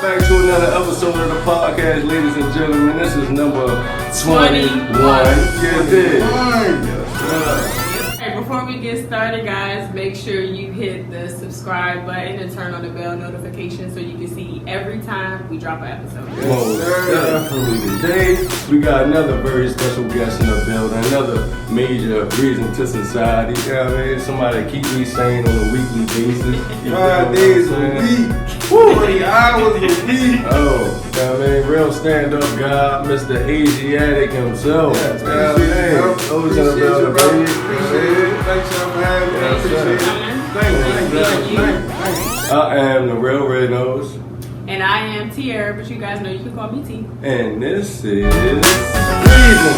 back to another episode of the podcast, ladies and gentlemen. This is number 21. Yeah, it is. Hey, before we get started, guys, make sure you hit the subscribe button and turn on the bell notification so you can see every time we drop an episode. Definitely. Today, we got another very special guest in the building, another major Reason to Society. You know what I mean? Somebody that keep me sane on a weekly basis. 5 days a week, 40 hours a week. Oh, you know what I mean? Real stand-up guy, Mr. Asiatic himself. Yes, Always in the building, baby. Appreciate it. Thanks y'all for having me. Appreciate it. Thank you. I am the real Red Nose. And I am Tierra, but you guys know you can call me T. And this is Reasons. Reasons.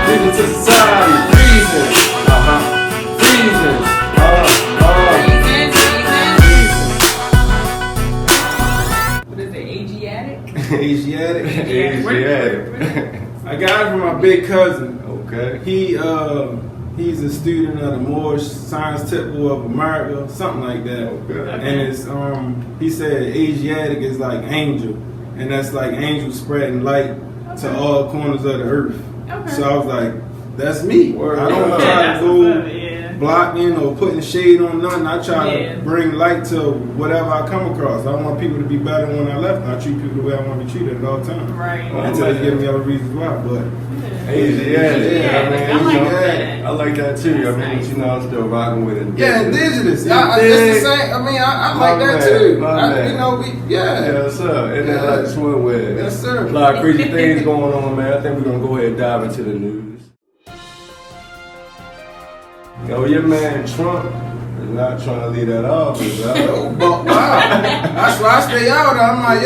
Reasons to Society. Reasons. Reasons. What is it, Asiatic? Asiatic. I got it from my big cousin. Okay. He's a student of the Moorish Science Temple of America, something like that. Okay. And it's he said Asiatic is like angel, and that's like angel spreading light to all corners of the earth. Okay. So I was like, that's me. Word I don't up. try to go Yeah. blocking or putting shade on nothing. I try Yeah. to bring light to whatever I come across. I want people to be better when I left. I treat people the way I want to be treated at all times. Right. Until they give me other reasons why. But Asiatic. I like that. I like that too. I mean, you know, I'm still rocking with it. yeah, indigenous. It's the same. I mean, I like that too. You know, Yes, sir. And then like swimwear. Yes, sir. A lot of crazy things going on, man. I think we're gonna go ahead and dive into the news. Yo, your man Trump is not trying to leave that office, Yo, Buck Wild. That's why I stay out. I'm like,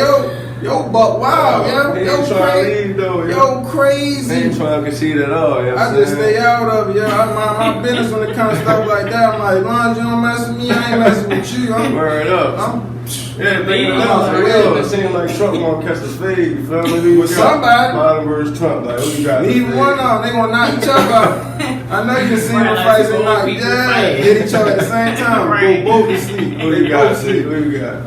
yo, Buck Wild, He ain't trying to leave though. yo, crazy. He ain't trying to concede at all. You know what I I'm just saying? stay out of it, yo. I mind my business when it comes to stuff like that. I'm like, as long as you don't mess with me, I ain't messing with you. Word up. Yeah, thinking about it, it seems like Trump gonna catch the fade, you feel me? With somebody. Biden versus Trump, like who you got? Neither one of them, they gonna knock each other out. I know you can see them fights and knock, hit each other at the same time. Right. Go both to sleep. Who you got? Who you got?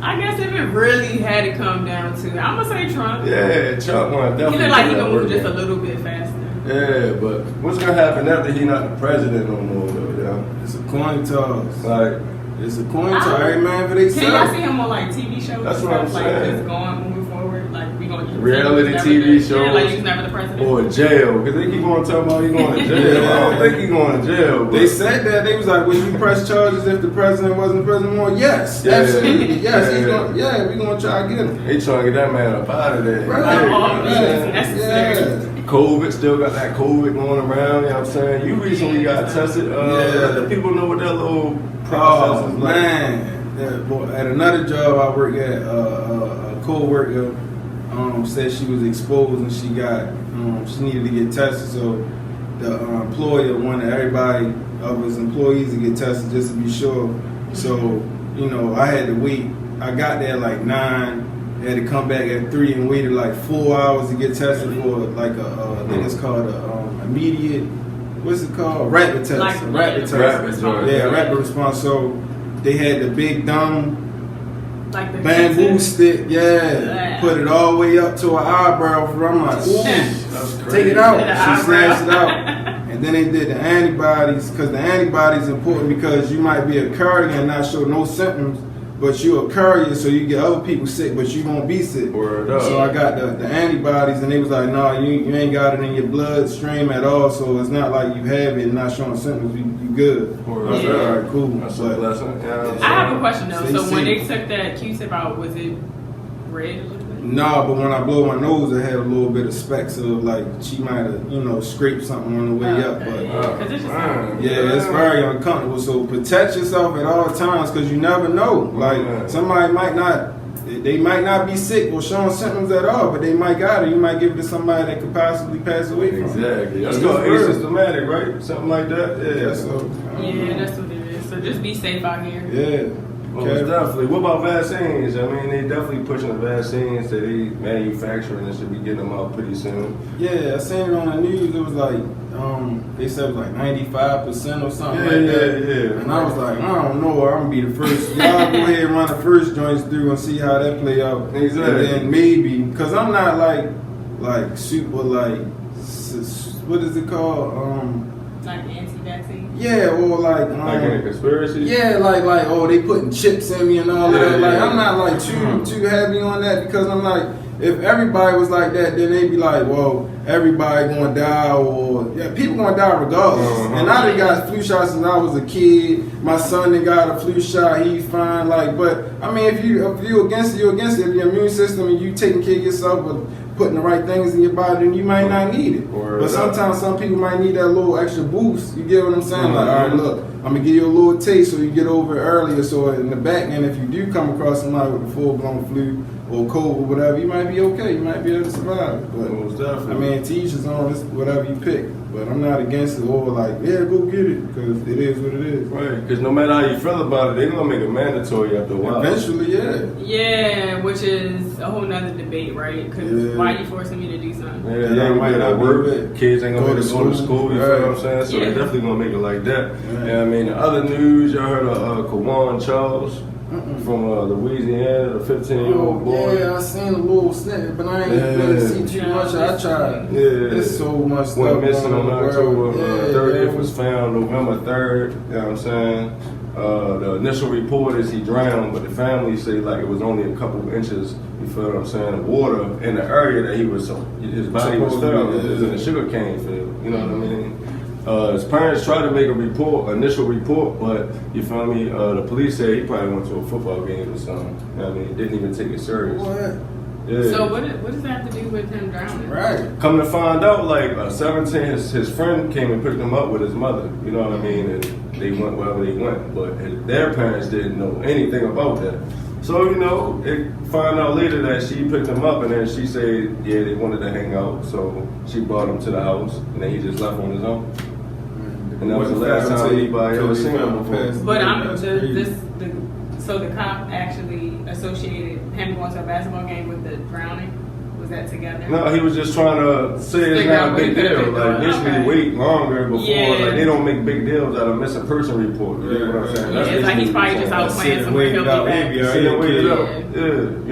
I guess if it really had to come down to, I'm gonna say Trump. Yeah, Trump one He definitely. look like he can move just a little bit faster. Yeah, but what's gonna happen after he not the president no more though, yo? It's a coin toss. Like, It's a coin toss. Every man for Can y'all themselves. see him on like TV shows That's and what I'm stuff, like saying. just going, moving forward, like we gonna use Reality him, TV Yeah, shows. like he's never the president. or jail, because they keep on talking about he going to jail. I don't think he going to jail. But They said that. They was like, would you press charges if the president wasn't president more? Yes, Yeah. absolutely. Yes, Yeah. he's going. Yeah, we gonna try to get him. they trying to get that man up out of there. Right. By all Yeah. means necessary. Yeah. COVID, still got that COVID going around, you know what I'm saying? You recently got tested. Let the people know what that little process Oh is like. man, at another job I work at, a co-worker said she was exposed and she needed to get tested. So the employer wanted everybody of his employees to get tested just to be sure. So I had to wait. I got there at like 9. I had to come back at 3 and waited like 4 hours to get tested for like I think it's called immediate. What's it called? Rapid test. Like, a rapid test. Rapid response. Yeah, rapid response. So they had the big dumb Like the bamboo pizza. stick, Yeah. put it all the way up to her eyebrow. I'm like, ooh, That's crazy. take it out. To the She eyebrow. snatched it out. And then they did the antibodies, because the antibodies important because you might be a carrier and not show no symptoms, but you're a carrier, so you get other people sick, but you won't be sick. Word up. So I got the antibodies, and they was like, no, you ain't got it in your bloodstream at all, so it's not like you have it and not showing symptoms. You good. Word I was like, up. all right, cool. That's a But blessing. Yeah, I have a question though. Stay So when they safe. took that Q-tip out, was it red a little bit? no, but when I blow my nose, I had a little bit of specks of like she might have, scraped something on the way up. But Because it's just yeah, it's very uncomfortable. So protect yourself at all times because you never know. Like somebody might not, they might not be sick or showing symptoms at all, but they might got it. You might give it to somebody that could possibly pass away from it. Exactly. That's It's called real. asymptomatic, right? Something like that. Yeah. Yeah, so Yeah, that's what it is. So just be safe out here. yeah. Well, definitely. What about vaccines? I mean, they definitely pushing the vaccines that they manufacturing and should be getting them out pretty soon. Yeah, I seen it on the news. It was like, they said it was like 95% or something like that. Yeah. And I was like, I don't know, I'm gonna be the first. Y'all go ahead and run the first joints through and see how that play out. Exactly. And then maybe, cause I'm not like super like, what is it called? Like anti-vaccine? Yeah, or like in a conspiracy? Yeah, like oh, they putting chips in me and all that. Like I'm not like too heavy on that, because I'm like, if everybody was like that, then they'd be like, well, everybody gonna die, or people gonna die regardless. And I done got flu shots since I was a kid. My son done got a flu shot, he's fine. Like, but I mean, if you against it, you're against it. If your immune system and you taking care of yourself with putting the right things in your body, then you might not need it. But sometimes some people might need that little extra boost. You get what I'm saying? Like, all right, look, I'm gonna give you a little taste so you get over it earlier. So in the back end, if you do come across somebody with a full-blown flu or cold or whatever, you might be okay. You might be able to survive. But I mean, to each his own. It's whatever you pick. But I'm not against it, or like, yeah, go get it, because it is what it is. Right, because no matter how you feel about it, they're going to make it mandatory after a while. Eventually, yeah. Yeah, which is a whole nother debate, right? Because why are you forcing me to do something? Yeah, they ain't going to work. Kids ain't going to go to school, you feel what I'm saying? So they're definitely going to make it like that. Yeah, I mean, the other news, y'all heard of Quawan Charles? From Louisiana, the 15-year-old boy. Yeah, I seen a little snippet, but I ain't really see too much. I tried. Yeah, it's so much stuff. Went missing on October 30th, was found November 3rd. You know what I'm saying? The initial report is he drowned, but the family say like it was only a couple of inches. You feel what I'm saying? Of water in the area that his body was found. It was in the sugarcane field. You know what I mean? His parents tried to make initial report, but you feel me? The police said he probably went to a football game or something. You know what I mean? Didn't even take it serious. What? Yeah. So what does that have to do with him drowning? Right. Come to find out, like 17, his friend came and picked him up with his mother. You know what I mean? And they went wherever they went, but their parents didn't know anything about that. So, you know, they find out later that she picked him up, and then she said, yeah, they wanted to hang out. So she brought him to the house, and then he just left on his own. And that was the last time anybody ever seen him before. But so the cop actually associated him going to a basketball game with the drowning? Was that together? No, he was just trying to say it's not a big deal. Like, basically wait longer before. Like, they don't make big deals out of missing person report. You know what I'm saying? Yeah, it's like he's probably just out playing somewhere. He'll be back. Yeah, you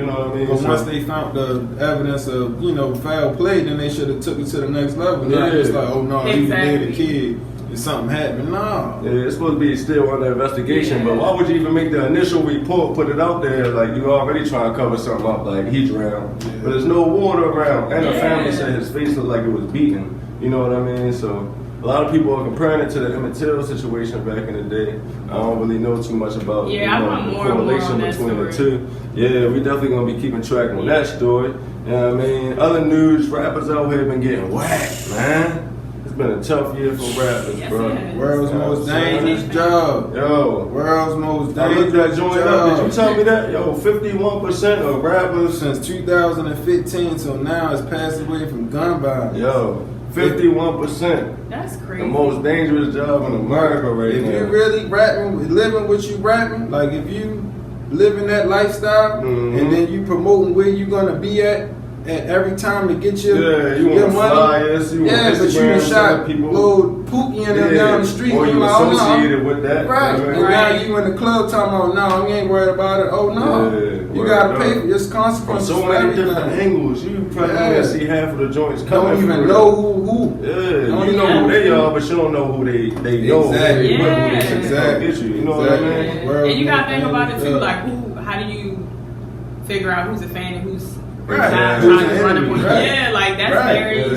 know what I mean? But once they found the evidence of, foul play, then they should have took it to the next level. Not just like, oh no, he made a kid. If something happened, no. Yeah, it's supposed to be still under investigation, but why would you even make the initial report, put it out there, like you already trying to cover something up, like he drowned, but there's no water around, and the family said his face looked like it was beaten, you know what I mean? So a lot of people are comparing it to the Emmett Till situation back in the day. I don't really know too much about the correlation between the two. Yeah, we definitely gonna be keeping track on that story. You know what I mean? Other news, rappers out here been getting whacked, man. It's been a tough year for rappers, bro. World's most dangerous job. Yo. World's most dangerous job. I looked that joint up. Did you tell me that? Yo, 51% of rappers since 2015 till now has passed away from gun violence. Yo, 51%. That's crazy. The most dangerous job in America right now. If you really living what you rapping, like if you living that lifestyle and then you promoting where you gonna be at every time to get your money. Flyers, you but you done shot little Pookie in them down the street. Or you associated with that. Right. And now you in the club talking about, no, you ain't worried about it. Oh, no. You got to pay for this consequences. From so many different angles. You probably don't see half of the joints coming. Don't even know who. Yeah. Don't even know who they are, but you don't know who they know. Exactly. Exactly. You know what I mean? And you got to think about it, too. Like, how do you figure out who's a fan and who's trying to run a point? Yeah, like, that's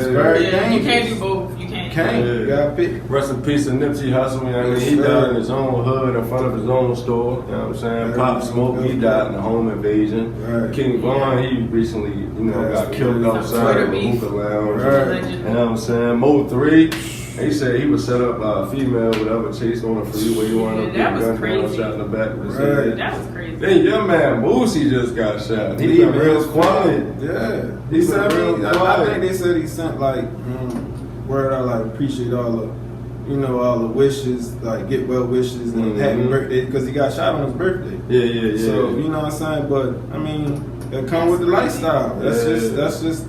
very dangerous. You can't do both. You can't. You gotta pick. Rest in peace to Nipsey Hussle. I mean, he died in his own hood in front of his own store. You know what I'm saying? Pop Smoke, he died in a home invasion. King Von, he recently, got killed outside of a hookah lounge. You know what I'm saying? Mo 3, he said he was set up by a female, whatever, chased on the freeway. He wound up getting gunned down, shot in the back of his head. That was crazy. Then your man Boosie just got shot. He been real quiet. Yeah. He sent me, I think they said he sent like, word I like appreciate all the you know, all the wishes, like get well wishes and happy birthday, because he got shot on his birthday. Yeah. So you know what I'm saying, but I mean, that come with the lifestyle. That's just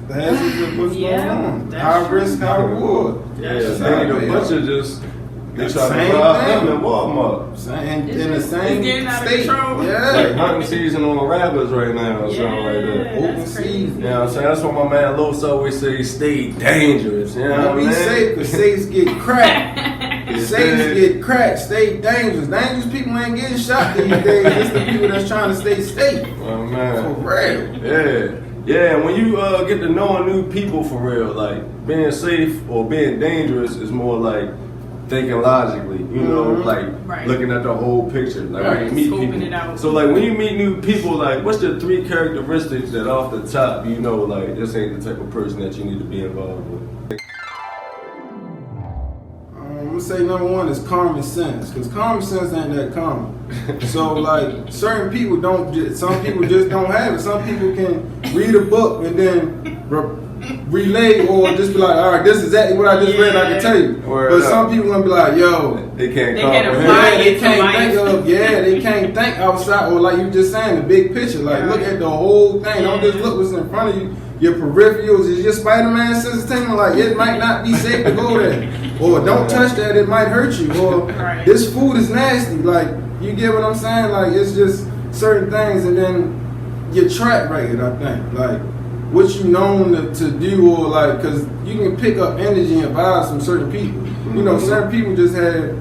the hazards of what's going on. High risk, high reward. The butcher just. They try to rob them in Walmart. In the same state. Yeah. Like hunting season on rappers right now or something like that. Open season. You know what I'm saying? That's what my man Los always say, stay dangerous. You know what I mean? Be safe, because safes get cracked. Safes get cracked, stay dangerous. Dangerous people ain't getting shot these days. It's the people that's trying to stay safe. Oh, man. For real. Yeah. Yeah, and when you get to know new people for real, like being safe or being dangerous is more like thinking logically, you know, like looking at the whole picture. Like when you meet people. It out. So like when you meet new people, like what's the 3 characteristics that off the top you know like this ain't the type of person that you need to be involved with? I'm gonna say number 1 is common sense, because common sense ain't that common. So like certain people some people just don't have it. Some people can read a book and then relay or just be like, all right, this is exactly what I just read, I can tell you. But some people gonna be like, yo, they can't they can't think outside, or like you just saying, the big picture. Like look at the whole thing. Don't just look what's in front of you. Your peripherals is your Spider-Man sense of thing. Like it might not be safe to go there, or don't touch that, it might hurt you, or this food is nasty. Like you get what I'm saying? Like it's just certain things, and then your track record. I think like what you known to do, or like, because you can pick up energy and vibes from certain people. You know, certain people just have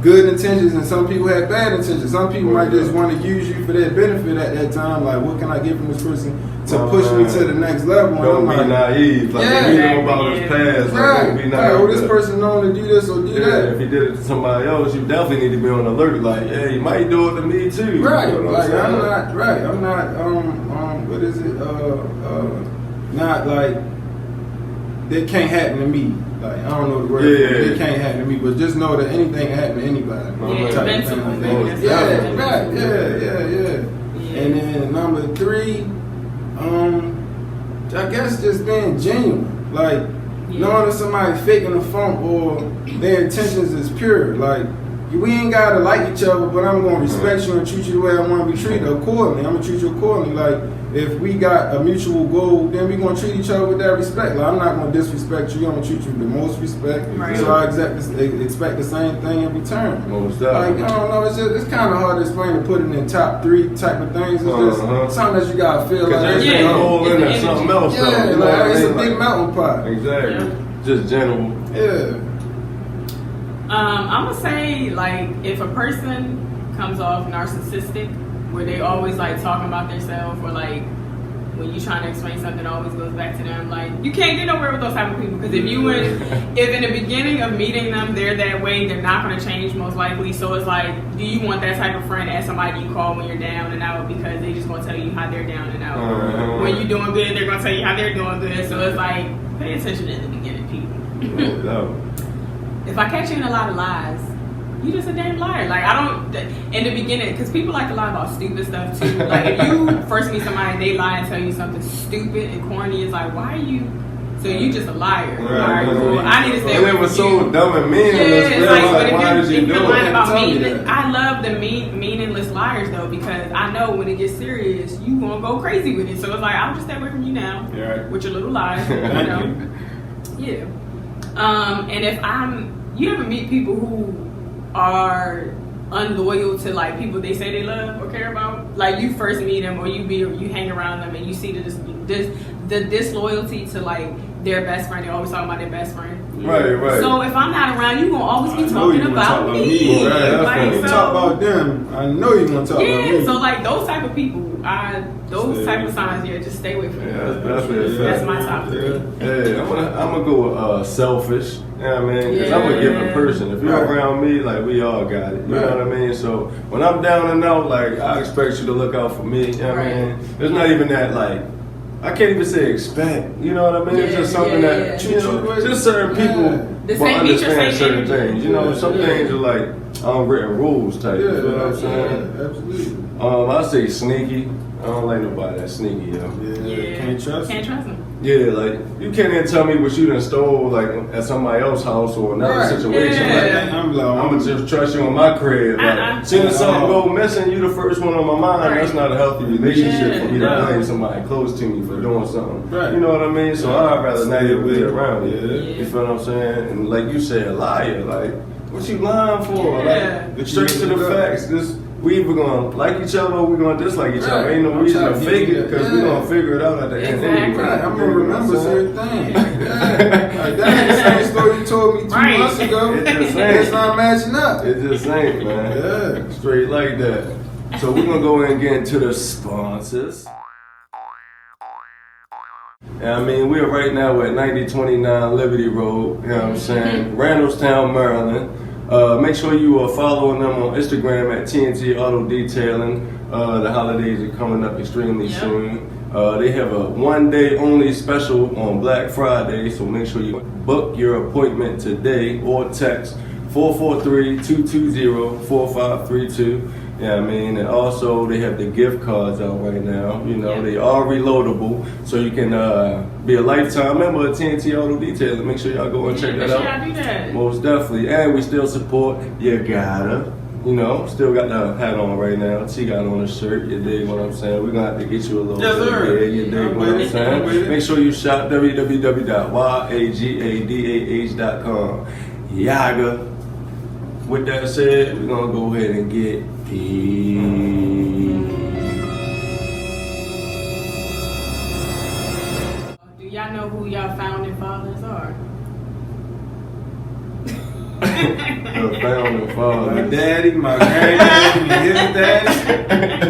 good intentions and some people have bad intentions. Some people might just want to use you for their benefit at that time. Like, what can I get from this person to push me to the next level? Don't be naive. Like, if you know about his past, like, don't be naive. Oh, this person known to do this or do that. If he did it to somebody else, you definitely need to be on alert. Like, hey, he might do it to me too. Right. You know like, I'm not, what is it? Not like, that can't happen to me. Like, I don't know the word. It can't happen to me, but just know that anything can happen to anybody. And then number 3, I guess just being genuine. Like, knowing that somebody faking a funk or their intentions is pure. Like, we ain't gotta like each other, but I'm gonna respect you and treat you the way I want to be treated accordingly. I'm gonna treat you accordingly. Like, if we got a mutual goal, then we gonna treat each other with that respect. Like, I'm not gonna disrespect you. I'm gonna treat you with the most respect. Right. So I expect the same thing in return. Most like, I don't know. It's kind of hard to explain to put it in top 3 type of things. It's just something that you gotta feel like. It's something else. It's a big melting pot. Exactly. Yeah. Just general. Yeah. I'm gonna say, like, if a person comes off narcissistic, where they always like talking about themselves, or like when you trying to explain something, it always goes back to them. Like, you can't get nowhere with those type of people, because if in the beginning of meeting them they're that way, they're not going to change most likely. So it's like, do you want that type of friend as somebody you call when you're down and out, because they just going to tell you how they're down and out. When you're doing good, they're going to tell you how they're doing good. So it's like, pay attention in the beginning, people. If I catch you in a lot of lies, you just a damn liar. Like, I don't, in the beginning, because people like to lie about stupid stuff too. Like, if you first meet somebody, they lie and tell you something stupid and corny, it's like, why are you, so you just a liar. Right. Well, I need to stay away from you. It was so dumb and meaningless. Yeah, it's like, but if you're lying about meaningless, I love the meaningless liars though, because I know when it gets serious, you gonna go crazy with it. So it's like, I'll just stay away from you now with your little lies. You know? Yeah. And if you ever meet people who are unloyal to like people they say they love or care about, like you first meet them or you hang around them and you see the disloyalty to like their best friend. They always talking about their best friend. Right. So if I'm not around, you gonna always be talking about me. Like, so, talk about them. I know you gonna talk about me. So like those type of people, those type of signs, just stay away from them. That's my top 3. Yeah, I'm gonna go with selfish. You know what I mean? Because I'm a giving person. If you're around me, like, we all got it. You know what I mean? So when I'm down and out, like, I expect you to look out for me. You know what I mean? There's not even that, like, I can't even say expect. You know what I mean? It's just something that, you know, just certain people will understand certain things. You know, some things are like unwritten rules type. You know what I'm saying? Absolutely. I say sneaky. I don't like nobody that's sneaky, yo. Can't trust them. Can't trust them. Yeah, like you can't even tell me what you done stole like at somebody else's house or another situation. Yeah. Like, I'm gonna just trust you on my crib. Like, soon as something go missing, you the first one on my mind. That's not a healthy relationship for me to blame somebody close to me for doing something. Right. You know what I mean? So I'd rather not even be around you. Yeah. You feel what I'm saying? And like you said, liar. Like, what you lying for? Like, straight to the facts. We either gonna like each other or we gonna dislike each other. Ain't no reason to fake it because we gonna figure it out at the end anyway. Right. I'm gonna remember certain things. Like that ain't the same story you told me 2 months ago. It just ain't. It's not matching up. It just ain't, man. Yeah. Straight like that. So we're gonna go and get into the sponsors. And I mean, we're right now at 9029 Liberty Road, you know what I'm saying? Randallstown, Maryland. Make sure you are following them on Instagram at TNT Auto Detailing. The holidays are coming up extremely soon. They have a one-day only special on Black Friday, so make sure you book your appointment today or text 443-220-4532. Yeah, I mean, and also they have the gift cards out right now. You know, they are reloadable, so you can be a lifetime member of TNT Auto Detailing. Make sure y'all go and check that out. Y'all do that. Most definitely, and we still support You Gotta. You know, still got the hat on right now. She got on a shirt. You dig what I'm saying? We're gonna have to get you a little bit. Yeah, you dig what I'm saying? Make sure you shop www.yagadah.com. Yaga. With that said, we're gonna go ahead and get deep. Do y'all know who y'all founding fathers are? The founding fathers. My daddy, my granddaddy, his daddy.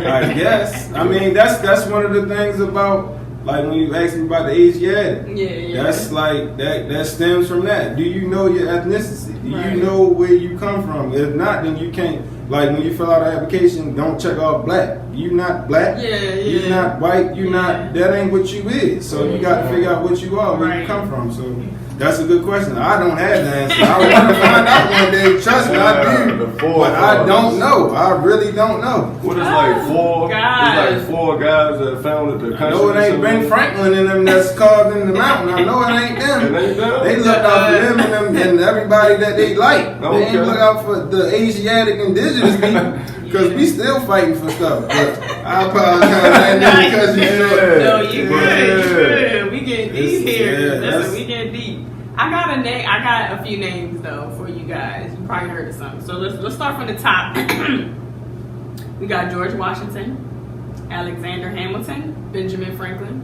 I guess. I mean, that's one of the things about, like, when you ask me about the Asiatic. Yeah. That's like that stems from that. Do you know your ethnicity? Do you know where you come from? If not, then you can't. Like, when you fill out an application, don't check off black. You not black. You not white. You not. That ain't what you is. So you got to figure out what you are, where you come from. So that's a good question. I don't have the answer. I want to find out one day. Trust me, I do. But I don't know. I really don't know. What is like four? God. It's like 4 guys that founded the country. I know it ain't Ben Franklin and them that's carved in the mountain. I know it ain't them. It ain't them. They look out for them and everybody that they like. They ain't look out for the Asiatic indigenous people because we still fighting for stuff. But I apologize because you know. No, you good. We get deep here. Listen, we get deep. I got a few names though for you guys. You probably heard of some. So let's start from the top. We got George Washington, Alexander Hamilton, Benjamin Franklin,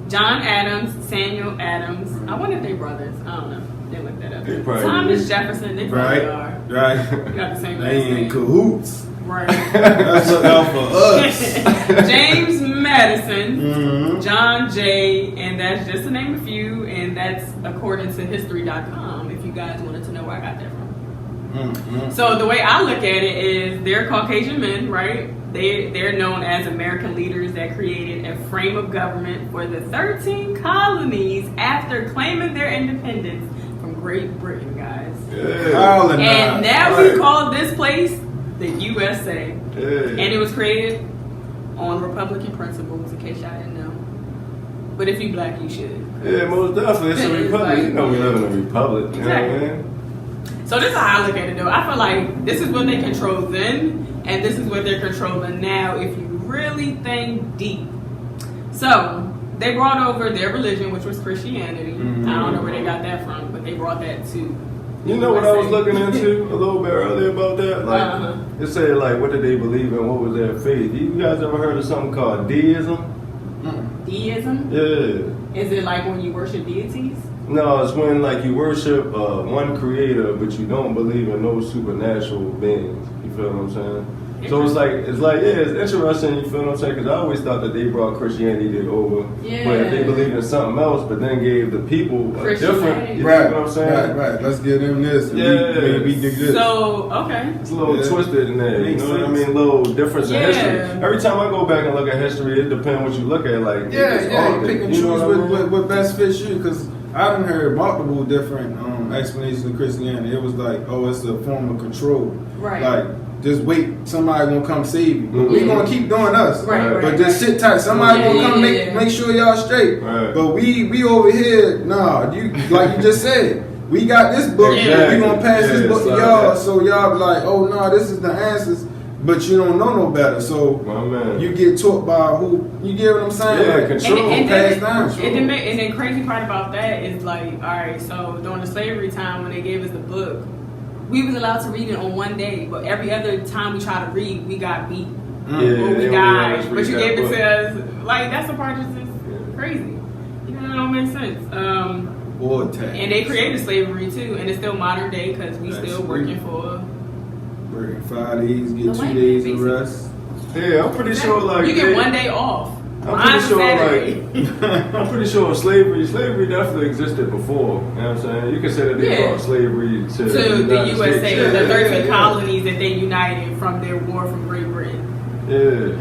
John Adams, Samuel Adams. I wonder if they brothers. I don't know. They look that up. Thomas Jefferson. They probably are. Right. You got the same They last ain't name. cahoots. Right. That's look out for us. James Madison, John Jay, and that's just to name a few, and that's according to history.com if you guys wanted to know where I got that from. So the way I look at it is they're Caucasian men, right? They're known as American leaders that created a frame of government for the 13 colonies after claiming their independence from Great Britain, guys. Yeah. And now we call this place the USA. And it was created on Republican principles, in case y'all didn't know. But if you black, you should. Yeah, most definitely. It's a republic. You know we live in a republic. Exactly. You know what I mean? So this is how I look at it, though. I feel like this is what they controlled then, and this is what they're controlling now, if you really think deep. So they brought over their religion, which was Christianity. I don't know where they got that from, but they brought that to. You know what I was looking into a little bit earlier about that? Like, it said, like, what did they believe in? What was their faith? You guys ever heard of something called deism? Deism? Yeah. Is it like when you worship deities? No, it's when, like, you worship one creator, but you don't believe in no supernatural beings. You feel what I'm saying? So it's like, yeah, it's interesting, you feel what I'm saying? Because I always thought that they brought Christianity over. Yeah. But if they believed in something else, but then gave the people a different, you right, know what I'm saying? Right. Let's give them this. And Yeah. we do this. So, okay. It's a little twisted in there, you know what I mean? A little difference in history. Every time I go back and look at history, it depends what you look at. Like, you pick and choose what what best fits you. Because I done heard multiple different explanations of Christianity. It was like, oh, it's a form of control. Right. Like, just wait. Somebody gonna come save you. But we gonna keep doing us. Right. But just sit tight. Somebody gonna come make sure y'all straight. Right. But we over here, nah. You like you just said. We got this book. We gonna pass this book to y'all. So y'all be like, oh no, this is the answers. But you don't know no better, so you get taught by who. You get what I'm saying? Yeah, like, control, and pass down. And the crazy part about that is like, all right, so during the slavery time when they gave us the book, we was allowed to read it on one day, but every other time we tried to read, we got beat or we died. But you gave it to us. Like that's the part that's just crazy. You know, it don't make sense. And they created slavery too, and it's still modern day because we still working for. Working 5 days, get 2 days of rest. Yeah, I'm pretty sure like you get 1 day off. I'm pretty sure slavery definitely existed before. You know what I'm saying? You can say that they brought slavery to the USA, States. the 13 colonies that they united from their war from Great Britain. Yeah.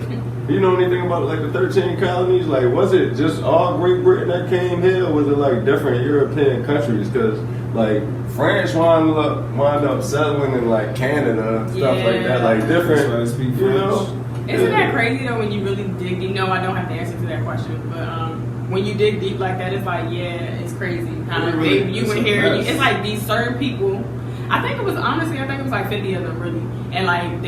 You know anything about like the 13 colonies? Like, was it just all Great Britain that came here, or was it like different European countries? Because like France wound up settling in like Canada, stuff like that, like different. You know? Isn't that crazy though when you really dig deep? No, I don't have the answer to that question, but when you dig deep like that, it's like it's crazy. You in here, it's like these certain people. I think it was like 50 of them really, and like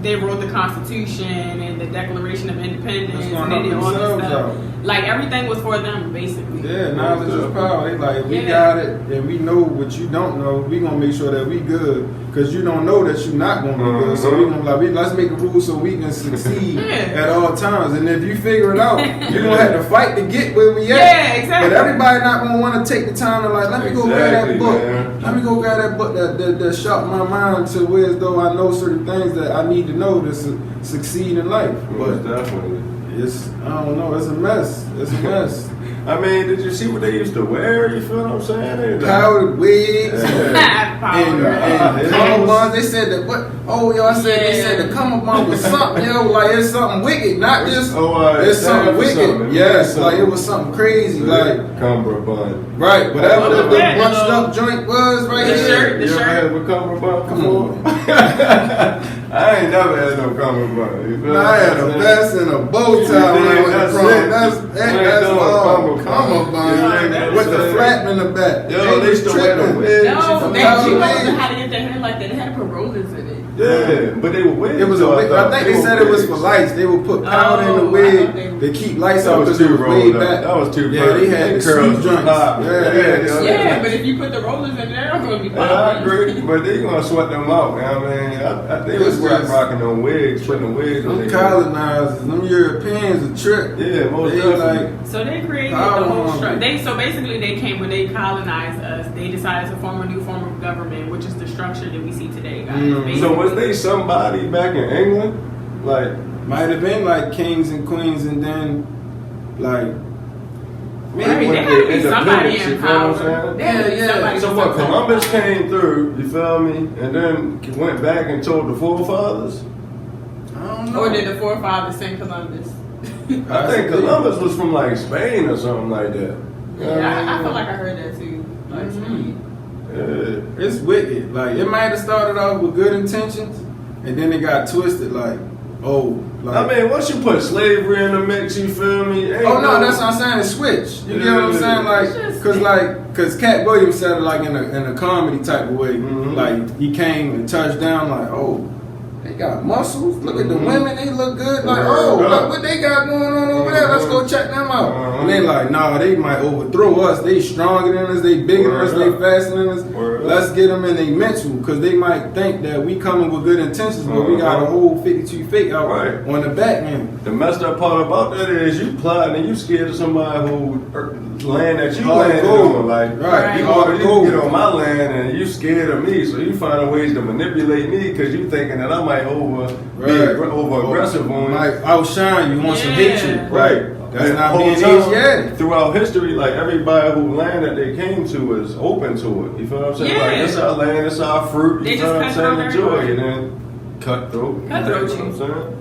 they wrote the Constitution and the Declaration of Independence, and they did all this stuff. Like everything was for them, basically. Yeah, knowledge is power. They like we got it, and we know what you don't know. We gonna make sure that we good, cause you don't know that you're not gonna be good. So we gonna let's make a rule so we can succeed at all times. And if you figure it out, you're gonna have to fight to get where we at. Yeah, exactly. But everybody not gonna want to take the time to like, let me go grab that book. Man. Let me go grab that book that shot my mind to where as though I know certain things that I need to know to succeed in life. But definitely. I don't know. It's a mess. It's a mess. I mean, did you see what they used to wear? You feel what I'm saying? Powdered wigs and cummerbunds. They said that what? Oh, y'all said they said the cummerbund was something. Like it's something wicked, not just it's something wicked. Yes, like it was something crazy, like cummerbund. Right, whatever the bunched up joint was, right here. The shirt. You ever had a cummerbund? Come on. I ain't never had no cummerbund. I had a vest and a bow tie when I went to prom. That's all cummerbund with the flap in the back. Yo, they used to wear the wigs. No, they know how to get their hair like that. They had to put rollers in it. Yeah, but they were wigs. It was a wig. I think they said it was for lights. They would put powder in the wig to keep lights out because it was way back. That was too. Yeah, they had the sweet joints. Yeah, but if you put the rollers in there, they're going to be popping. I agree, but they gonna sweat them out. You know what I mean, they was rocking them wigs, putting the wigs on. Them colonizers, them Europeans, a trick. Yeah, most definitely. So they created the whole structure. So basically, they came when they colonized us. They decided to form a new form of government, which is the structure that we see today, guys. So was they somebody back in England? Like might have been like kings and queens, and then like. Maybe they had to be somebody in power. Yeah. So what? Columbus came through, you feel me, and then went back and told the forefathers. I don't know. Or did the forefathers send Columbus? I think Columbus was from like Spain or something like that. I feel like I heard that too. Like Yeah. It's wicked. Like it might have started off with good intentions, and then it got twisted. Like, like, I mean, once you put slavery in the mix, you feel me? That's what I'm saying. It's switch. You get what I'm saying? Like, cause Cat Williams said it like in a comedy type of way. Mm-hmm. Like he came and touched down. Like, they got muscles. Look at the women. They look good. Like, look what they got going on over there. Let's go check them out. And they like, nah, they might overthrow us. They stronger than us. They bigger than us. They faster than us. Let's get them in their mental, because they might think that we coming with good intentions, but we got a whole 52 fake out on the back end. The messed up part about that is you plotting and you scared of somebody who land that you landed on. Like, you get on my land and you scared of me, so you find ways to manipulate me because you thinking that I might be over aggressive on you. Might outshine you on some hatred. Right. That's not being Asiatic. Throughout history, like everybody who land that they came to is open to it. You feel what I'm saying? Like this our land, this our fruit. You feel what I'm saying? Enjoy it, and then cutthroat you.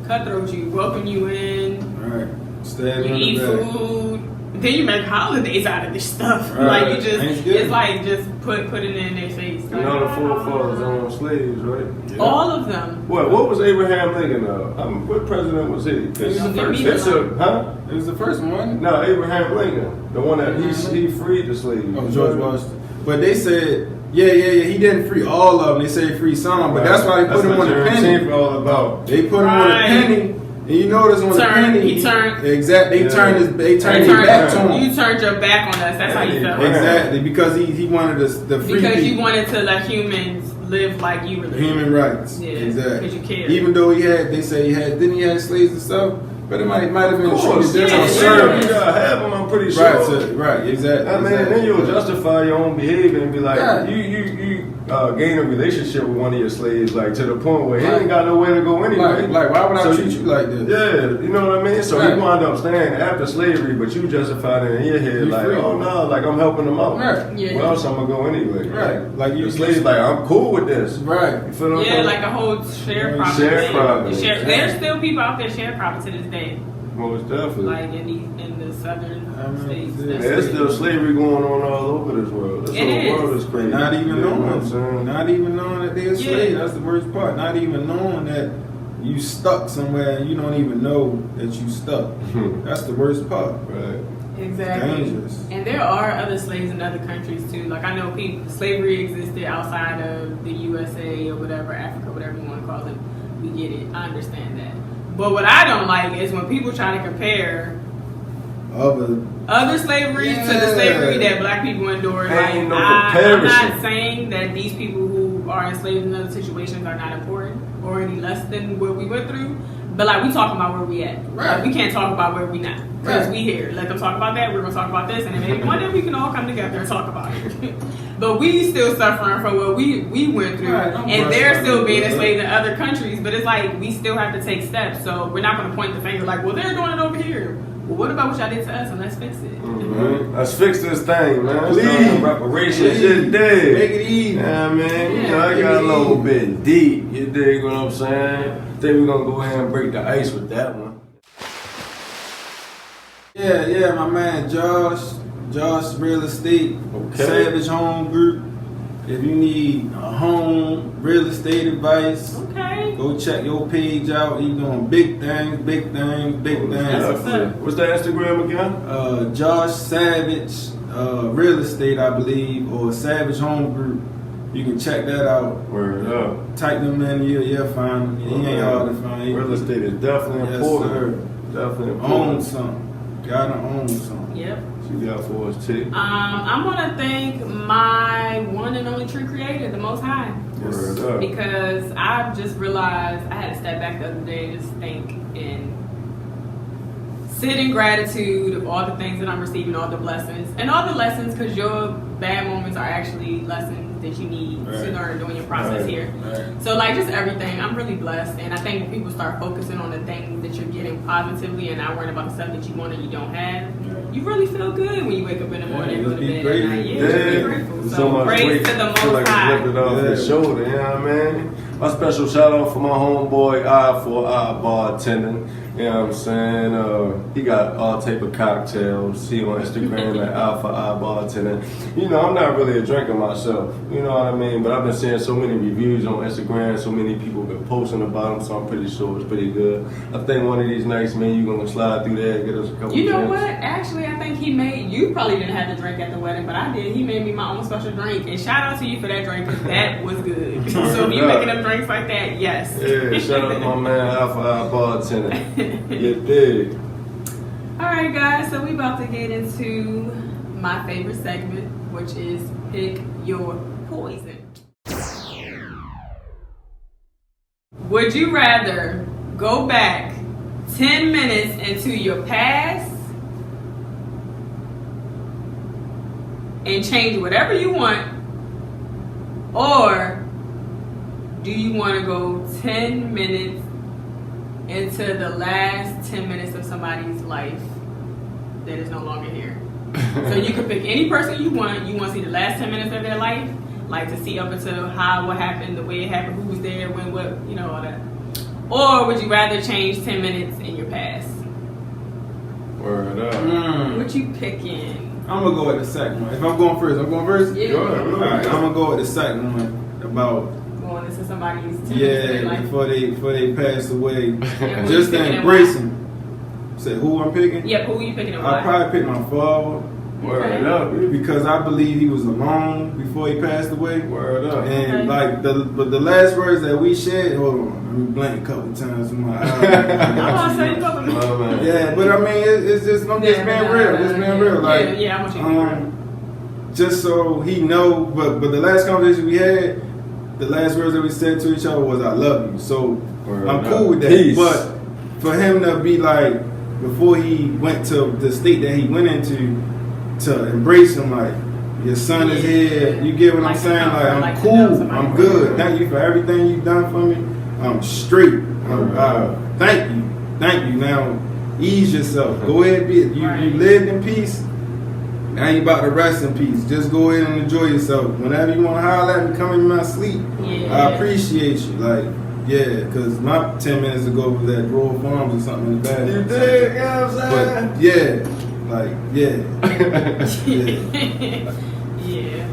Cutthroat you. Welcome you in. Right. We eat food. Then you make holidays out of this stuff. Right. Like you just, Thanksgiving. it's like just put it in their face. And all the forefathers owned slaves, right? Yeah. All of them. What was Abraham Lincoln? What president was he? It was the first. Huh? It was the first one. No, Abraham Lincoln, the one that he freed the slaves. Oh, George Washington. But they said, yeah, he didn't free all of them. They said he freed some, but that's why they put him on the penny. That's all about. They put him on the penny. And you notice on the penny, he turned. Exactly. They turned their back to him. You turned your back on us. That's how you felt. Exactly, because he wanted us the free Because people. you wanted to let humans live like you were living. Human rights. Yeah, Exactly. because you cared. Even though they say didn't he have slaves and stuff? But it might have been Of course, treated yeah, different. you gotta have them. I'm pretty sure. Right, exactly. I mean, then you'll justify your own behavior and be like, Yeah. you gain a relationship with one of your slaves, like to the point where he ain't got nowhere to go anyway. Like why would I treat you like this? Yeah, you know what I mean? So Right. he wound up staying after slavery, but you justified it in your head, You like, free. oh no, like I'm helping them out. Right. Yeah. Well, else I'm gonna go anyway. Right. Like The slave's like, I'm cool with this. Right. You feel what I'm Yeah, saying? like a whole sharecropping. Sharecropping. thing. There's still people out there sharecropping to this day, Most definitely. like in the southern states. yeah. That's There's it. still slavery going on all over this world. This It whole is. world is crazy. Not even You know what I'm knowing. saying? Not even knowing that they're slaves. That's the worst part. Not even knowing that you stuck somewhere and you don't even know that you stuck. That's the worst part. Right. Exactly. Dangerous. And there are other slaves in other countries too. Like I know slavery existed outside of the USA or whatever, Africa, whatever you want to call it. We get it. I understand that. But what I don't like is when people try to compare other slavery to the slavery that black people endured. Ain't Like, no I'm comparison. not saying that these people who are enslaved in other situations are not important or any less than what we went through. But like we talking about where we at. Right. Like, we can't talk about where we not. Because Right. we here. Let them talk about that. We're gonna talk about this, and then maybe one day we can all come together and talk about it. But we still suffering from what we went through, Right, I'm and they're brushing still on being it. enslaved in other countries. But it's like we still have to take steps. So we're not gonna point the finger like, well, they're doing it over here. Well, what about what y'all did to us, and let's fix it. Mm-hmm. Let's fix this thing, man. Let's Please. start some reparations. You dig? Make it even. Yeah, man. You Yeah, know, I make got a it little even. bit deep. You dig what I'm saying? Think we're gonna go ahead and break the ice with that one. Yeah, my man Josh Real Estate, Okay. Savage Home Group. If you need a home, real estate advice, Okay. go check your page out. He's doing big things. That's what's up. What's the Instagram again? Josh Savage Real Estate, I believe, or Savage Home Group. You can check that out. Word up. Type them in, you'll find them. He ain't hard to find. Real estate is definitely Yes, important. sir. Definitely Own important. something. Gotta own something. Yep. What you got for us, T? I'm gonna thank my one and only true creator, the Most High. Word up. Because I've just realized I had to step back the other day and just think and sit in gratitude of all the things that I'm receiving, all the blessings and all the lessons, because your bad moments are actually lessons that you need to Right. learn during your process Right. here. Right. So like just everything, I'm really blessed, and I think when people start focusing on the things that you're getting positively and not worrying about the stuff that you want and you don't have, you really feel good when you wake up in the morning and go to just be bed grateful. at night. Yeah, just be Yeah, grateful. so So much praise weight. to the Feel Most like High. it's lifted off Yeah. his shoulder, you know what I mean? My special shout out for my homeboy Eye for Eye bartending. You know what I'm saying? He got all type of cocktails. See on Instagram at Eye for Eye bartending. You know, I'm not really a drinker myself. You know what I mean? But I've been seeing so many reviews on Instagram. So many people been posting about him. So I'm pretty sure it's pretty good. I think one of these nights, man, you gonna slide through there and get us a couple. You know drinks. what? Actually, I think he made, you probably didn't have the drink at the wedding, but I did. He made me my own special drink. And shout out to you for that drink, because that was good. So if you making them drinks like that, yes. Yeah, shout out to my man Eye for Eye bartending. You dig? All right, guys. So we about to get into my favorite segment, which is Pick Your Poison. Would you rather go back 10 minutes into your past and change whatever you want, or do you want to go 10 minutes into the last 10 minutes of somebody's life that is no longer here? So you can pick any person you want. You want to see the last 10 minutes of their life, like to see up until what happened, the way it happened, who was there, when, what, you know, all that. Or would you rather change 10 minutes in your past? Word up. What you picking? I'm gonna go with the second one. If I'm going first, I'm going first. Yeah. Go ahead, All right, I'm gonna go with the second one about Going into somebody's life. before they passed away, Yeah, who just you to picking embrace them. Say who I'm picking? Yep, who you picking and I'll why? probably pick my father Word up. because I believe he was alone before he passed away. Word up. And Okay. like the last words that we shared, hold on, let me blink a couple times in my I'm gonna say eyes. something. Oh, man. Yeah, but I mean, it's just I'm just being real. Just being real. Like, yeah, I want you to be real. just so he know. But the last conversation we had, the last words that we said to each other was "I love you." So Word I'm up. cool with that. Peace. But for him to be like, before he went to the state that he went into, to embrace him like, your son is here. You get what I'm Like saying? to Like, I'm like to know cool. somebody. I'm good. Thank you for everything you've done for me. I'm straight. Thank you. Thank you. Now, ease yourself. Go ahead, be it. You Right. lived in peace. Now you about to rest in peace. Just go ahead and enjoy yourself. Whenever you want to holler at me, come in my sleep. Yeah. I appreciate you. Like, yeah, because my 10 minutes ago was at Grove Farms or something in the bathroom. You dig? You know what I'm saying? But yeah, like, yeah. Yeah.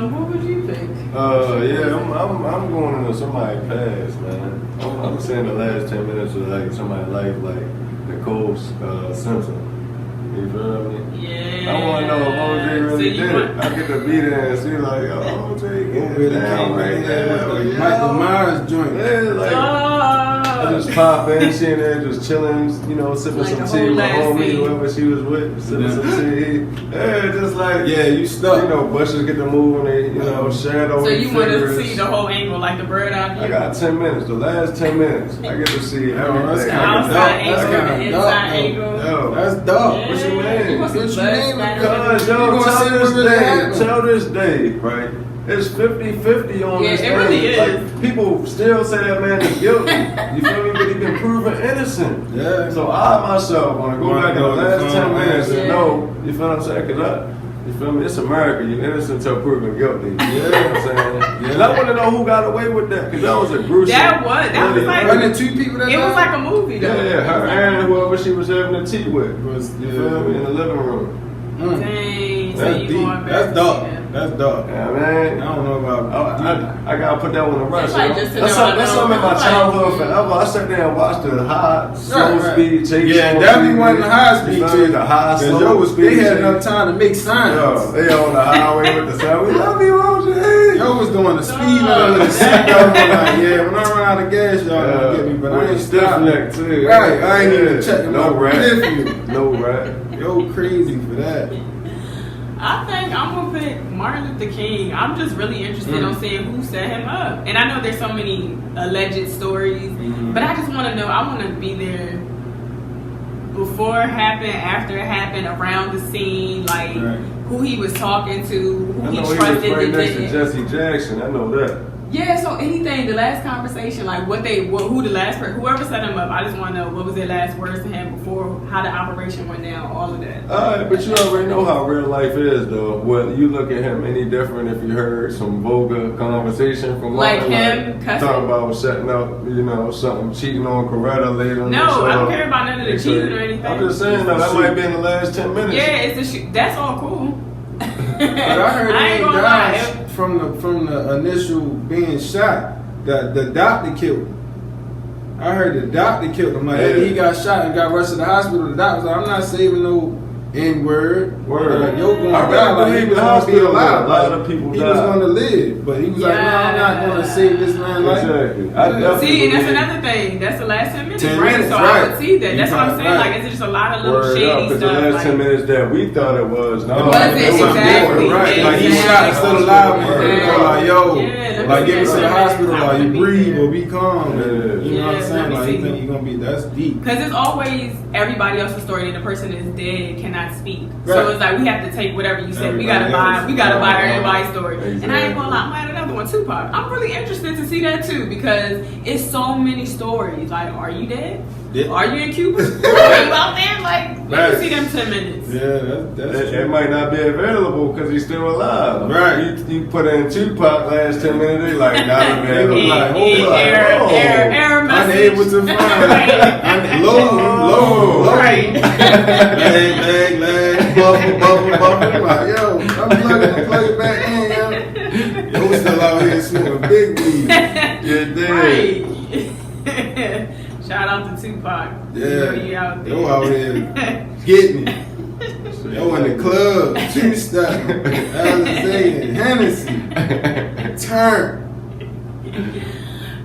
What would you pick? Yeah, I'm going into somebody's past, man. I'm saying the last 10 minutes of like somebody's life, like Nicole Simpson. You feel me? Yeah. I want to know if OJ really did it. I get to be there and see like, oh, OJ getting Really down came right right there there. with the Michael Myers joint. Yeah, like. I just pop in, she in there just chilling, you know, sipping Like some the tea whole with last homie, scene. whoever she was with, sipping some tea. Yeah, just like, Yeah, you stuck. you know, bushes get to move and they, you know, shadow. So you want to figures. see the whole angle, like the bird eye view? I got 10 minutes, the last 10 minutes, I get to see everything. that's The kinda outside dark. angle, That's the kinda inside dark, angle. Yo, That's dope. Yeah. What you mean? You want some What you buzz mean? back? Cause You yo, gonna till see what this really day, happened. till this day, right? It's 50-50 on Yeah, this it thing. really is. Like, people still say that man is guilty. You feel me? But he been proven innocent. Yeah. So I myself want to go back in the last 10 minutes and know, you feel what I'm saying? Cause you feel me? It's America. You're innocent till proven guilty. You know what I'm saying? Yeah. And I want to know who got away with that. Cause that was a gruesome. That was like- Wasn't it two people that It was died? like a movie, though. Yeah, her and whoever she was having a tea with. Was- You feel me? In the living room. Mm. Dang. So That's you deep. going back That's to dark. see that. That's dark. Yeah, man. I don't know about. I gotta put that one to rest. It's like just to That's know, something in my like- childhood forever. I sat there and watched the high slow Right, right. speed chase. Yeah, on definitely TV. wasn't the high speed You feel me? chase. The high Cause slow yo was, speed they had chase. enough time to make signs. Yo, they on the highway with the sound. We love you, OJ. Yo was doing the speed limit with the seatbelt. Like, yeah, when I run out of gas, y'all gonna get me, but I ain't stiff stopping. neck too. Right, I ain't even checking no my rat. periphery. No rat. Yo, crazy for that. I think I'm gonna pick Martin Luther King. I'm just really interested on seeing who set him up. And I know there's so many alleged stories, but I just want to know. I want to be there before it happened, after it happened, around the scene, like Right. who he was talking to, who I he know he was trusted right and next to didn't. Jesse Jackson. I know that. Yeah, so anything, the last conversation, like who the last person, whoever set him up, I just want to know what was their last words to him before, how the operation went down, all of that. Alright, but you already know how real life is, though. Whether you look at him any different if you heard some vulgar conversation from Like Martin, him cussing? talking about setting up, you know, something cheating on Coretta later. on the No, show. I don't care about none of the They say- cheating or anything. I'm just saying though, that might be in the last 10 minutes. Yeah, it's the that's all cool. But I heard I he ain't ain't gonna died lie. from the initial being shot. The doctor killed him. I heard the doctor killed him. Like after he got shot and got rushed to the hospital, the doctor was like, I'm not saving no N-word. Word. Like, yo going I to really die. Like, he believe was the going to be hospital, alive. a lot Like, of people he died. was going to live. But he was like, no, I'm not going to save this man's life. Exactly. I Yeah. definitely See, and that's believe- another thing. That's the last 10 minutes, 10 right? minutes, So I right. would see that. You That's what I'm probably saying. right. Like, it's just a lot of little Word shady up, 'cause stuff. the last like, 10 minutes that we thought it was, no, It was might have been something exactly, more, right? Like he exactly. shot and still alive, man. Word They up. go like, yo, Yeah, like get me to the let me hospital, see. like you Yeah. breathe or be calm. Yeah. You know what I'm Yeah, saying? let me Like you see. think you're gonna be that's deep. Because it's always everybody else's story and the person is dead cannot speak. So Right. it's like we have to take whatever you said. We Everybody gotta buy else. everybody's story. And I ain't gonna lie, I'm at another one. on Tupac. I'm really interested to see that too because it's so many stories. Like, are you dead? Yeah. Are you in Cuba? Are you out there? Like, let me see them 10 minutes. Yeah, that's It might not be available because he's still alive. Right. You put in Tupac last 10 minutes, they like, not available. Like, Error message. unable to find. Low. Right. Lag, bubble. Like, yo, I'm plug it back in, yo. Yo, we still out here smoking big weed. You're Right. Shout out to Tupac. Yeah. You out there. Yo out here getting it. Yo in the club, two-step, Alizé, and Hennessy. Turn.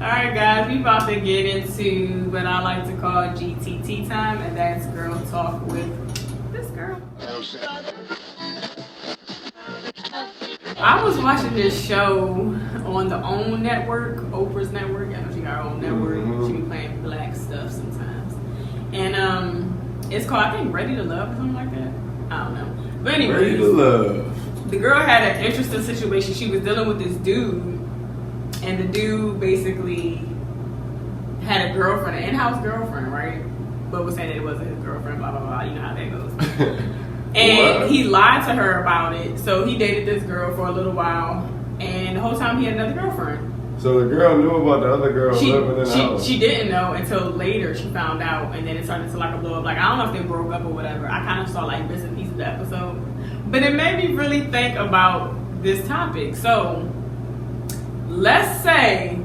Alright guys, we about to get into what I like to call GTT time, and that's Girl Talk with this girl. I was watching this show on the OWN network, Oprah's network. I know she got her own network. Mm-hmm. She be playing black stuff sometimes. And it's called, I think, Ready to Love or something like that. I don't know. But anyway, Ready to Love. the girl had an interesting situation. She was dealing with this dude, and the dude basically had a girlfriend, an in-house girlfriend, right? But was saying that it wasn't his girlfriend, blah, blah, blah. You know how that goes. And What? he lied to her about it. So he dated this girl for a little while, and the whole time he had another girlfriend. So the girl knew about the other girl living in the house. She didn't know until later she found out, and then it started to like a blow up. Like, I don't know if they broke up or whatever. I kind of saw like bits and pieces of the episode. But it made me really think about this topic. So let's say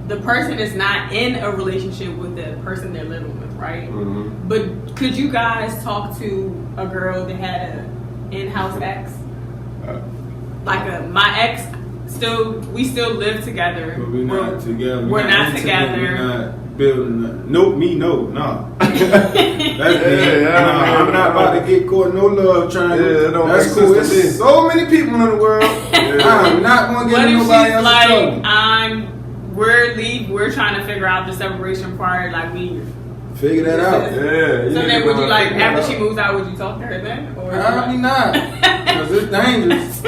the person is not in a relationship with the person they're living with, right? Mm-hmm. But could you guys talk to a girl that had an in-house ex? My ex, we still live together. But we're not together. We're not intimate, together. We're not building nothing. Nope, me, no, nah. That's me. Yeah, Nah, I'm not about to get caught no love trying Yeah, to. it don't That's make cool. sense to There's me. so many people in the world. I'm not going to What get if nobody she's else like, in trouble. we're trying to figure out the separation part, like we Figure that out. Yeah. So then need would to you like, figure it after out. she moves out, would you talk to her then? Or Probably not. Because it's dangerous.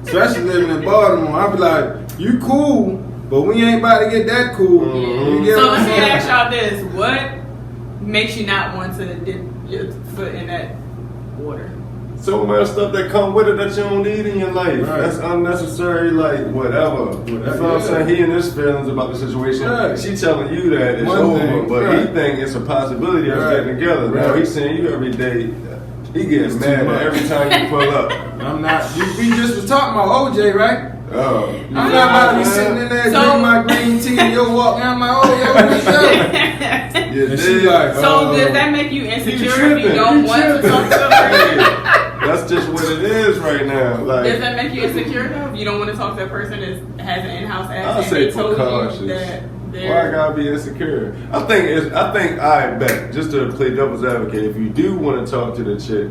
Especially living in Baltimore. I'd be like, you cool, but we ain't about to get that cool. Mhm. You get So what let I'm me saying? ask y'all this. What makes you not want to dip your foot in that water? So much stuff that come with it that you don't need in your life. Right. That's unnecessary, like whatever. You know what I'm saying? He and his feelings about the situation. Right. She telling you that it's One over, thing, but right. he think it's a possibility of Right. getting together. Now Right. he's seeing you every day. He gets It's too mad much. every time you pull up. I'm not. We just was talking about OJ, right? Oh, I'm not about to be sitting in there So- drinking my green tea and you'll walk down my what's up? You And she did. like, So does that make you insecure if you tripping. don't You want to tripping. talk to a person? That's just what it is right now. Does Like, that make you insecure though? If you don't want to talk to a person that has an in-house ex I'll and say they told precautious. you that why I they're... gotta be insecure? I bet, just to play devil's advocate, if you do want to talk to the chick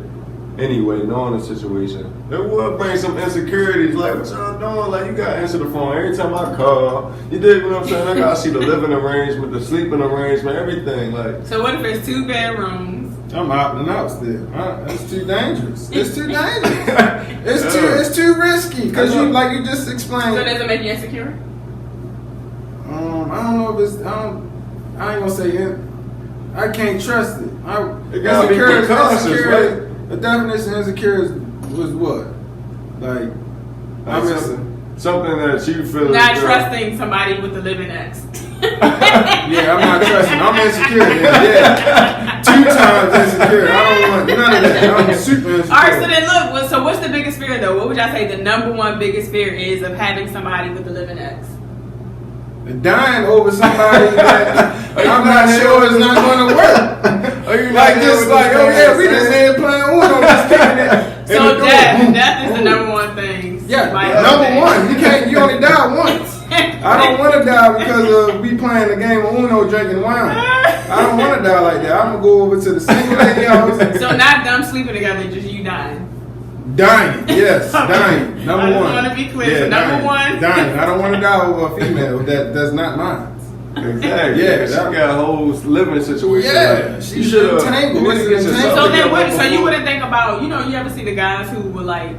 anyway, knowing the situation, it will bring some insecurities. Like, what y'all doing? Like, you gotta answer the phone every time I call. You dig what I'm saying? I gotta see the living arrangement, the sleeping arrangement, everything. Like, So what if it's 2 bedrooms? I'm opting out still. It's too dangerous. It's too dangerous. It's too risky. Because you, like you just explained. So does it make you insecure? I don't know if it's. I ain't gonna say it. I can't trust it. It gotta be precautious, right? The definition of insecure was what? Like, something that you feel Not is trusting somebody with a living ex. yeah, I'm not trusting. I'm insecure. Yeah. 2 times insecure. I don't want none of that. I'm super insecure. All right, so then look. So what's the biggest fear though? What would y'all say the number one biggest fear is of having somebody with a living ex? Dying over somebody that I'm not sure is not going to work. Like just like, oh yeah, we just ain't playing Uno, just kicking it. So death is the number one thing. Yeah, Like, number okay. one. You only die once. I don't want to die because of we playing the game of Uno, drinking wine. I don't want to die like that. I'm gonna go over to the single lady house. So not them sleeping together, just you dying. Dying, yes, dying. Number I just one. wanna be clear. So number dying, one. dying. I don't want to die over a female that's not mine. Exactly. Yeah, She got a whole living situation. Yeah, Like, she you should've should tangled. This is yourself So then, together so you before- wouldn't think about, you ever see the guys who were like,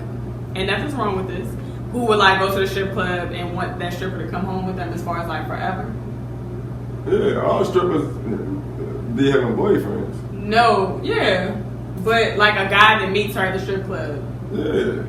and nothing's wrong with this, who would like go to the strip club and want that stripper to come home with them as far as like forever? Yeah, all strippers be having boyfriends. No, yeah, but like a guy that meets her at the strip club, Yeah.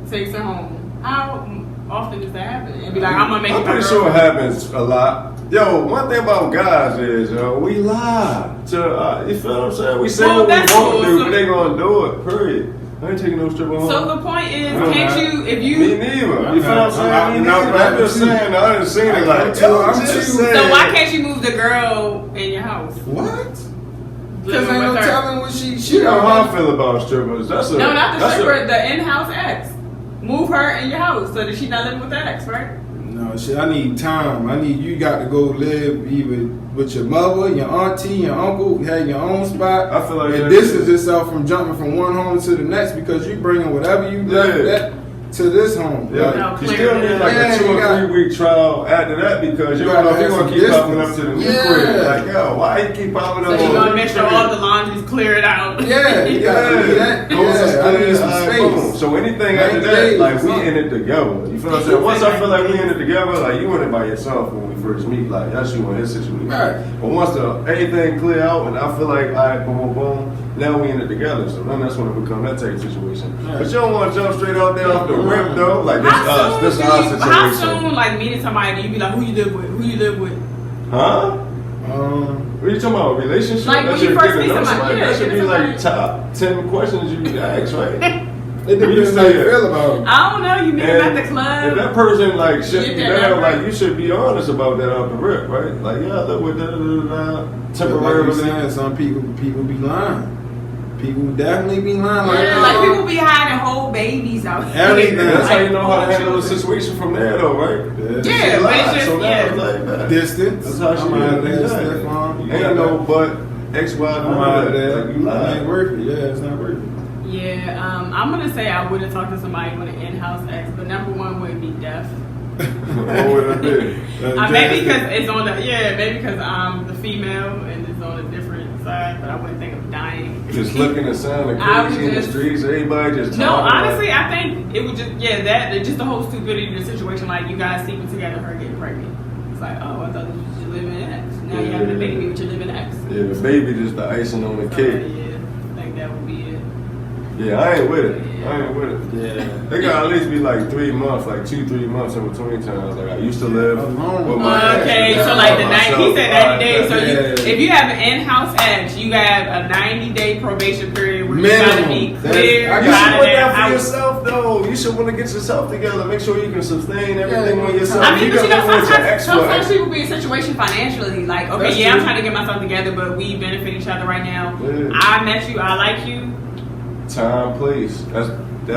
takes her home. How often does that happen? And be like, I'm gonna make I'm it my pretty sure it girlfriend. happens a lot. Yo, one thing about guys is, we lie to, you feel what I'm saying? We say Well, what we that's want cool, to do, so- but they gonna do it, period. I ain't taking no stripper home. So the point is, I'm can't not. you, if Me you, neither. You feel what I'm saying? I'm Me not neither. I'm just rapping saying, I didn't see it like, I'm too- I'm just too- saying. so why can't you move the girl in your house? What? Because Living ain't no with her. telling what she You know how I feel about strippers. That's a, No, not the that's stripper, the in-house ex. Move her in your house so that she's not living with the ex, right? No, shit, I need time. You got to go live either with your mother, your auntie, your uncle, have your own spot. I feel like and that distance shit- yourself from jumping from one home to the next because you bringing whatever you left Yeah. that to this home. Yeah, Like, No, you still need like Yeah, a 2 you or got- 3 week trial after that because you You don't know if gotta you're have gonna some keep popping up distance. to the new Yeah. crib. Like, yo, why you keep popping up? So you're on gonna the make sure crib? all the laundry's cleared out. Yeah, you gotta do that. Those are Yeah, I need clear, some boom. space. So anything 90 after that, days, like we something. in it together. You feel what I'm saying? Once I feel like we in it together, like you in it by yourself when we first meet, like that's you in his situation. Right. But once everything clear out and I feel like, all right, boom, boom, boom, now we in it together. So then that's when it become that type of situation. Right. But you don't want to jump straight out there off the rip though. Like this this do our you, situation. how soon, like meeting somebody, do you be like, who you live with? Who you live with? Huh? What are you talking about? Relationship? Like, when That you should first get to meet know somebody, yeah, that should get be to like somebody. top 10 questions you need to ask, right? It depends how you feel about it. I don't know. You meet them at the If club. that person like shut Get you that down, right. like you should be honest about that off the rip, right? Like, yeah, I live with Like temporarily. you saying, some people be lying. People definitely be lying. Yeah, like people be hiding whole babies out here. Everything. That's how you know how to Like, handle the situation from there, though, right? Yeah, She but it's lied, just- so now yeah. it's like that. Distance. That's how she I'm out of is. there, Exactly. Stefan. You Ain't got no that. but X, Y, I'm out of there. Like you It ain't lied. worth it. Yeah, it's not worth it. Yeah, I'm gonna say I wouldn't talk to somebody with an in-house ex, but number one would be deaf. What would it be? Maybe because it's on the maybe because I'm the female and it's on a different side, but I wouldn't think of dying. Just looking and sounding I would crazy in the just- streets, everybody just No, talking honestly, like, I think it would just the whole stupidity of the situation. Like you guys sleeping together, her getting pregnant. It's like, oh, I thought this was your living ex. Now you having a baby with your living ex. yeah, the baby just the icing on the So, cake. yeah, I think that would be it. Yeah, I ain't with it. I ain't with it. Yeah. They gotta at least be like 3 months, like 2-3 months in between times. Like I used to live with my ex, Okay, and so now like I'm the by 90, he myself. said 90 days. So Yeah. if you have an in-house ex, you have a 90-day probation period where you gotta be Minimum. clear. That's- You should out of want their that for house. yourself, though. You should want to get yourself together. Make sure you can sustain everything Yeah. on yourself. I mean, but you know, got with your ex sometimes for people be in a situation financially, like, okay, That's yeah, I'm true. trying to get myself together, but we benefit each other right now. Yeah. I met you, I like you. time, place. That's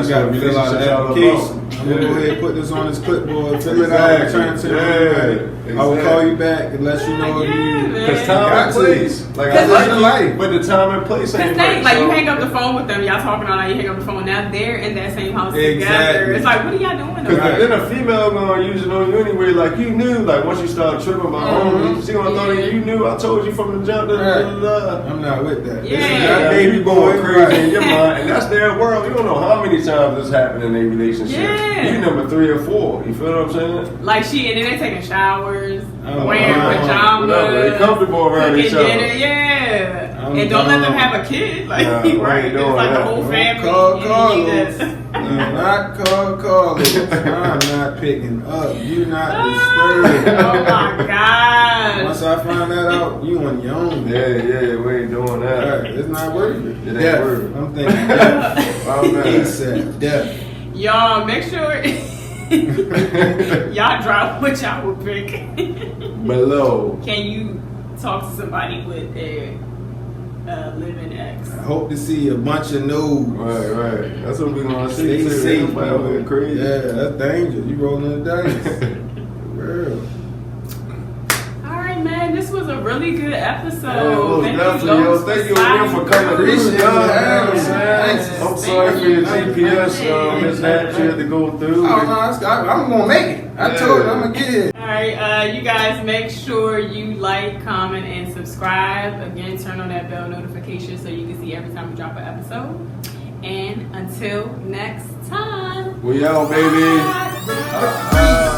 You gotta what fill out relationships the all application. about. I'm gonna go ahead and put this on this clipboard, fill it out, Exactly. turn to Yeah, I will exactly. call you back and let you know if Yeah, you. man. Because time Got and to. place. Like I Because like it's you, life. but the time and place Cause ain't they, right. like, so- you hang up the phone with them, y'all talking all night, you hang up the phone, now they're in that same house together. Exactly. It's like, what are y'all doing? Because over then there? a female gonna use it on you anyway. Like you knew, like once you start tripping about homies, she gonna throw you. You knew. I told you from the jump. Da, da, da, da. I'm not with that. Yeah. This is Yeah, not baby you boy going crazy right. in your mind, and that's their world. You don't know how many times this happened in their relationship. Yeah. You number 3 or 4. You feel what I'm saying? Like and then they taking showers, Oh, wearing wow. pajamas, Whatever. They comfortable around cooking each other. dinner, yeah. I'm And don't let them down. have a kid, like Nah, we right? ain't It's doing like the that. whole Don't family. call You Carlos. need Do that. not call Carlos. I'm not picking up. You not Oh disturbed. my god! Once I find that out, you on your own. Yeah, we ain't doing that. Right, it's not worth it. It ain't Death. worth it. I'm thinking death. Oh, man. ASAP. Death. Y'all make sure y'all drop what y'all would pick. Below. Can you talk to somebody with a living ex? I hope to see a bunch of no's. Right. That's what we gonna see. Stay too. safe, Everybody out here man. crazy. Yeah, that's dangerous. You rolling the dice. For real. All right, man. This was a really good episode. Yeah, most Thank definitely, you, yo. Ghost, Thank you sliding again for coming through. Appreciate You know it. what I'm Thanks. saying? I'm sorry for your GPS mishap you had to go through. Oh, no, I'm going to make it. I told you I'm going to get it. All right, you guys make sure you like, comment, and subscribe. Again, turn on that bell notification so you can see every time we drop an episode. And until next time. We out, baby.